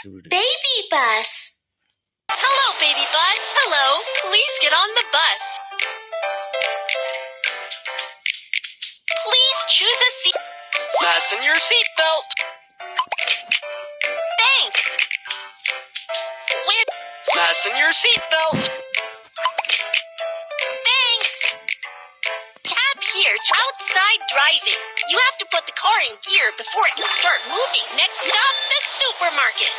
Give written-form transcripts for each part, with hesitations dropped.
Baby bus. Hello, baby bus. Hello. Please get on the bus. Please choose a seat. Fasten your seatbelt. Thanks. Fasten your seatbelt. Thanks. Tap here. Outside driving. You have to put the car in gear before it can start moving. Next stop, the supermarket.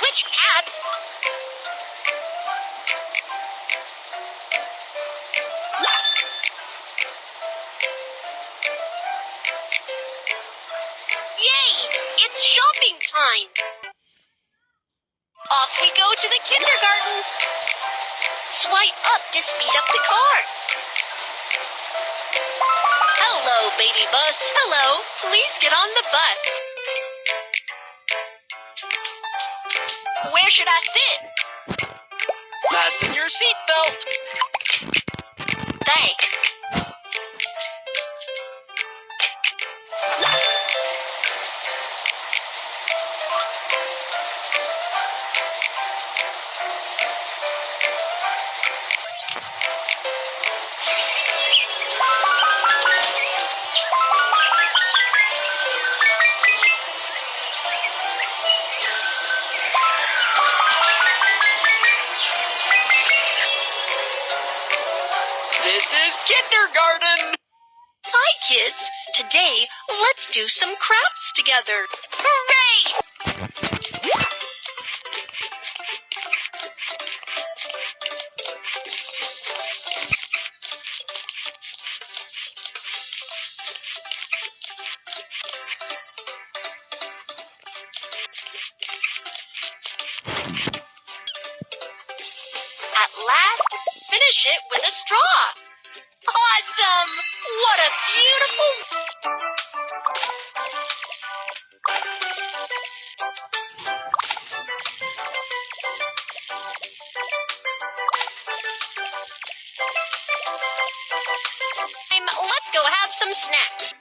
Which app? Yay! It's shopping time! Off we go to the kindergarten. Swipe up to speed up the car. Hello, baby bus. Hello. Please get on the bus. Where should I sit? Fasten your seatbelt. Thanks. This is kindergarten. Hi, kids. Today, let's do some crafts together. Hooray! At last, finish it with a straw. Awesome! What a beautiful... Let's go have some snacks.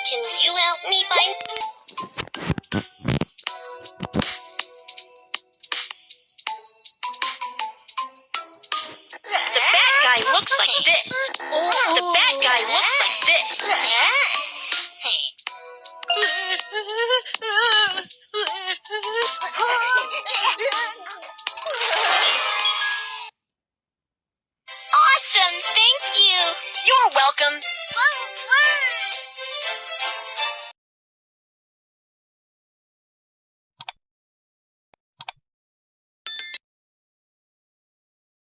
Can you help me find... The bad guy looks like this. The bad guy looks like this. Awesome, thank you. You're welcome.